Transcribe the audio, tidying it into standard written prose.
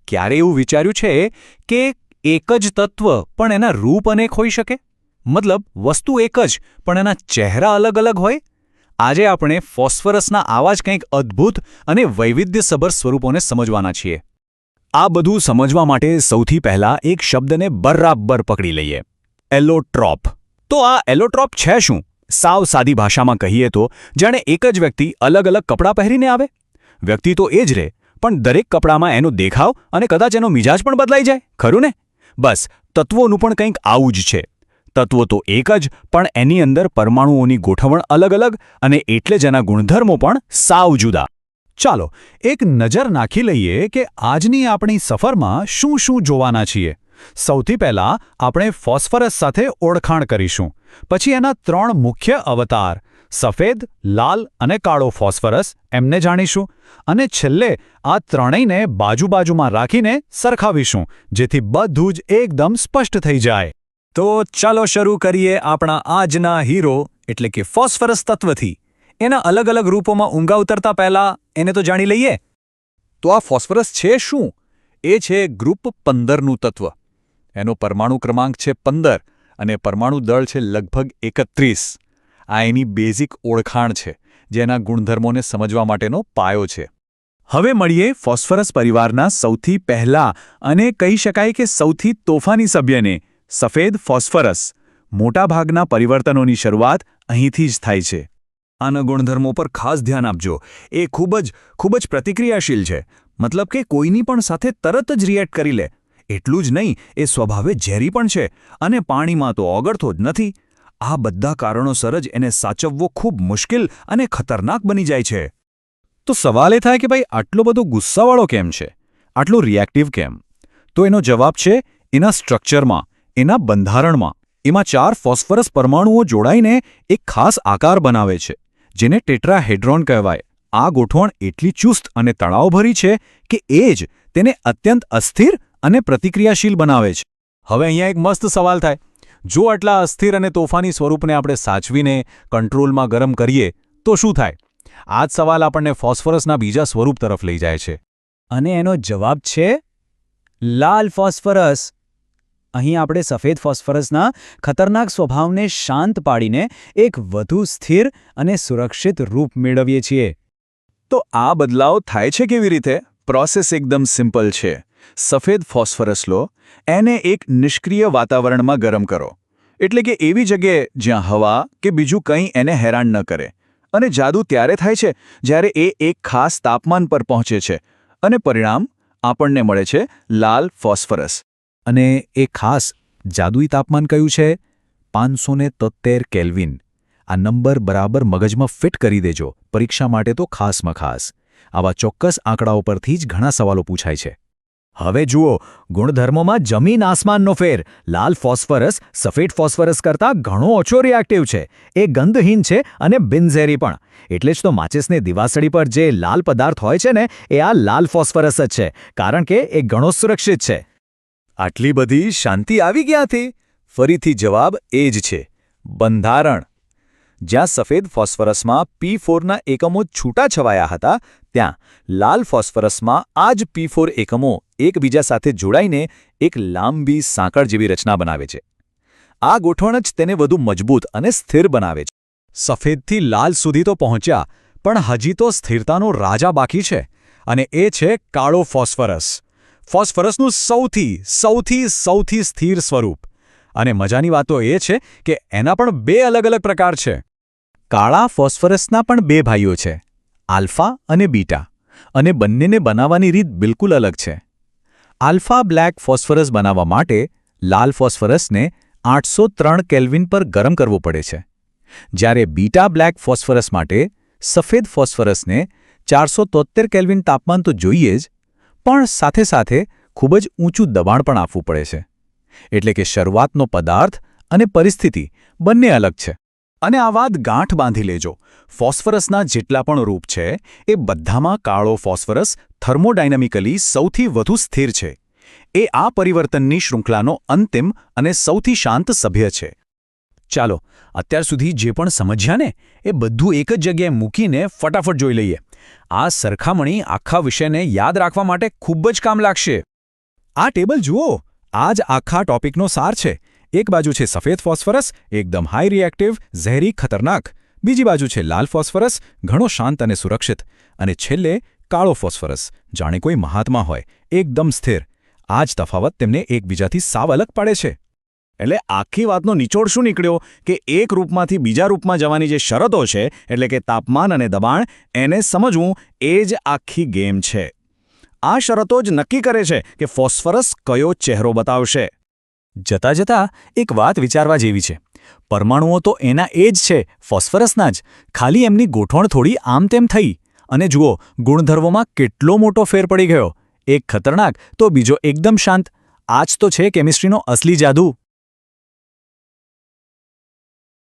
ક્યારે એવું વિચાર્યું છે કે એક જ તત્વ પણ એના રૂપ અનેક હોઈ શકે? મતલબ વસ્તુ એક જ પણ એના ચહેરા અલગ અલગ હોય? આજે આપણે ફોસ્ફરસના આવા જ કંઈક અદ્ભુત અને વૈવિધ્યસભર સ્વરૂપોને સમજવાના છીએ. આ બધું સમજવા માટે સૌથી પહેલા એક શબ્દને બરાબર પકડી લઈએ: એલોટ્રોપ. તો આ એલોટ્રોપ છે શું? સાવ સાદી ભાષામાં કહીએ તો જાણે એક જ વ્યક્તિ અલગ અલગ કપડાં પહેરીને આવે. વ્યક્તિ તો એ જ રહે, પણ દરેક કપડામાં એનો દેખાવ અને કદાચ એનો મિજાજ પણ બદલાઈ જાય, ખરું ને? બસ તત્વોનું પણ કંઈક આવું જ છે. તત્વો તો એક જ, પણ એની અંદર પરમાણુઓની ગોઠવણ અલગ અલગ અને એટલે જ એના ગુણધર્મો પણ સાવ જુદા. ચાલો એક નજર નાખી લઈએ કે આજની આપણી સફરમાં શું શું જોવાના છીએ. સૌથી પહેલાં આપણે ફોસ્ફરસ સાથે ઓળખાણ કરીશું, પછી એના 3 મુખ્ય અવતાર સફેદ, લાલ અને કાળો ફોસ્ફરસ એમને જાણીશું, અને છેલ્લે આ ત્રણેયને બાજુમાં રાખીને સરખાવીશું, જેથી બધું જ એકદમ સ્પષ્ટ થઈ જાય. તો ચાલો શરૂ કરીએ આપણા આજના હીરો એટલે કે ફોસ્ફરસ તત્વથી. એના અલગ અલગ રૂપોમાં ઊંઘા ઉતરતા પહેલા એને તો જાણી લઈએ. તો આ ફોસ્ફરસ છે શું? એ છે ગ્રુપ 15નું તત્વ. એનો પરમાણુ ક્રમાંક છે 15 અને પરમાણુ દળ છે લગભગ 31. આ એની બેઝિક ઓળખાણ છે, જેના ગુણધર્મોને સમજવા માટેનો પાયો છે. હવે મળીએ ફોસ્ફરસ પરિવારના સૌથી પહેલા અને કહી શકાય કે સૌથી તોફાની સભ્યને, સફેદ ફોસ્ફરસ. મોટાભાગના પરિવર્તનોની શરૂઆત અહીંથી જ થાય છે. આના ગુણધર્મો પર ખાસ ધ્યાન આપજો. એ ખૂબ જ પ્રતિક્રિયાશીલ છે. મતલબ કે કોઈની પણ સાથે તરત જ રિએક્ટ કરી લે. એટલું જ નહીં, એ સ્વભાવે ઝેરી પણ છે અને પાણીમાં તો ઓગળતો જ નથી. આ બધા કારણોસર જ એને સાચવવો ખૂબ મુશ્કેલ અને ખતરનાક બની જાય છે. તો સવાલ એ થાય કે ભાઈ આટલો બધો ગુસ્સાવાળો કેમ છે? આટલો રિએક્ટિવ કેમ? તો એનો જવાબ છે એના સ્ટ્રક્ચરમાં, એના બંધારણમાં. એમાં 4 ફોસ્ફરસ પરમાણુઓ જોડાઈને એક ખાસ આકાર બનાવે છે, જેને ટેટ્રાહેડ્રોન કહેવાય. આ ગોઠવણ એટલી ચુસ્ત અને તણાવભરી છે કે એ જ તેને અત્યંત અસ્થિર અને પ્રતિક્રિયાશીલ બનાવે છે. હવે અહીંયા એક મસ્ત સવાલ થાય: જો આટલા અસ્થિર અને તોફાની સ્વરૂપને આપણે સાચવીને કંટ્રોલમાં ગરમ કરીએ તો શું થાય? આ જ સવાલ આપણને ફોસ્ફરસના બીજા સ્વરૂપ તરફ લઈ જાય છે. અને એનો જવાબ છે લાલ ફોસ્ફરસ. અહીં આપણે સફેદ ફોસ્ફરસના ખતરનાક સ્વભાવને શાંત પાડીને એક વધુ સ્થિર અને સુરક્ષિત રૂપ મેળવીએ છીએ. તો આ બદલાવ થાય છે કેવી રીતે? પ્રોસેસ એકદમ સિમ્પલ છે. સફેદ ફોસ્ફરસ લો, એને એક નિષ્ક્રિય વાતાવરણમાં ગરમ કરો, એટલે કે એવી જગ્યાએ જ્યાં હવા કે બીજું કંઈ એને હેરાન ન કરે. અને જાદુ ત્યારે થાય છે જ્યારે એ એક ખાસ તાપમાન પર પહોંચે છે, અને પરિણામ આપણને મળે છે લાલ ફોસ્ફરસ. અને એ ખાસ જાદુઈ તાપમાન કયું છે? 573 કેલ્વિન. આ નંબર બરાબર મગજમાં ફિટ કરી દેજો, પરીક્ષા માટે તો ખાસમાં ખાસ. આવા ચોક્કસ આંકડાઓ પરથી જ ઘણા સવાલો પૂછાય છે. હવે જુઓ, ગુણધર્મોમાં જમીન આસમાનનો ફેર. લાલ ફોસ્ફરસ સફેદ ફોસ્ફરસ કરતાં ઘણો ઓછો રિએક્ટિવ છે. એ ગંધહીન છે અને બિનઝેરી પણ. એટલે જ તો માચિસની દિવાસળી પર જે લાલ પદાર્થ હોય છે ને, એ આ લાલ ફોસ્ફરસ જ છે, કારણ કે એ ઘણો સુરક્ષિત છે. આટલી બધી શાંતિ આવી ક્યાંથી? ફરીથી જવાબ એ જ છે: બંધારણ. જ્યાં સફેદ ફોસ્ફરસમાં P4ના એકમો છૂટાછવાયા હતા, ત્યાં લાલ ફોસ્ફરસમાં આ જ P4 એકમો એકબીજા સાથે જોડાઈને એક લાંબી સાંકળ જેવી રચના બનાવે છે. આ ગોઠવણ જ તેને વધુ મજબૂત અને સ્થિર બનાવે છે. સફેદથી લાલ સુધી તો પહોંચ્યા, પણ હજી તો સ્થિરતાનો રાજા બાકી છે, અને એ છે કાળો ફોસ્ફરસ. ફોસ્ફરસનું સૌથી સ્થિર સ્વરૂપ. અને મજાની વાત તો એ છે કે એના પણ 2 અલગ અલગ પ્રકાર છે. કાળા ફોસ્ફરસના પણ 2 ભાઈઓ છે, આલ્ફા અને બીટા, અને બંનેને બનાવવાની રીત બિલકુલ અલગ છે. આલ્ફા બ્લેક ફોસ્ફરસ બનાવવા માટે લાલ ફોસ્ફરસને 803 કેલ્વિન પર ગરમ કરવું પડે છે, જ્યારે બીટા બ્લેક ફોસ્ફરસ માટે સફેદ ફોસ્ફરસને 473 કેલ્વિન તાપમાન તો જોઈએ જ, પણ સાથે ખૂબ જ ઊંચું દબાણ પણ આપવું પડે છે. એટલે કે શરૂઆતનો પદાર્થ અને પરિસ્થિતિ બંને અલગ છે. અને આ વાત ગાંઠ બાંધી લેજો: ફોસ્ફરસના જેટલા પણ રૂપ છે, એ બધામાં કાળો ફોસ્ફરસ થર્મોડાયનેમિકલી સૌથી વધુ સ્થિર છે. એ આ પરિવર્તનની શૃંખલાનો અંતિમ અને સૌથી શાંત સભ્ય છે. ચાલો અત્યાર સુધી જે પણ સમજ્યા ને, એ બધું એક જ જગ્યાએ મૂકીને ફટાફટ જોઈ લઈએ. આ સરખામણી આખા વિષયને યાદ રાખવા માટે ખૂબ જ કામ લાગશે. આ ટેબલ જુઓ, આ જ આખા ટોપિકનો સાર છે. એક બાજુ છે સફેદ ફોસ્ફરસ, એકદમ હાઈ રિએક્ટિવ, ઝેરી, ખતરનાક. બીજી બાજુ છે લાલ ફોસ્ફરસ, ઘણો શાંત અને સુરક્ષિત. અને છેલ્લે કાળો ફોસ્ફરસ, જાણે કોઈ મહાત્મા હોય, એકદમ સ્થિર. આ જ તફાવત તેમને એકબીજાથી સાવ અલગ પાડે છે. એટલે આખી વાતનો નિચોડ શું નીકળ્યો કે એક રૂપમાંથી બીજા રૂપમાં જવાની જે શરતો છે, એટલે કે તાપમાન અને દબાણ, એને સમજવું એ જ આખી ગેમ છે. આ શરતો જ નક્કી કરે છે કે ફોસ્ફરસ કયો ચહેરો બતાવશે. જતા જતા એક વાત વિચારવા જેવી છે. પરમાણુઓ તો એના એ જ છે, ફોસ્ફરસના જ, ખાલી એમની ગોઠવણ થોડી આમ તેમ થઈ. અને જુઓ, ગુણધર્મોમાં કેટલો મોટો ફેર પડી ગયો. એક ખતરનાક તો બીજો એકદમ શાંત. આ જ તો છે કેમિસ્ટ્રીનો અસલી જાદુ.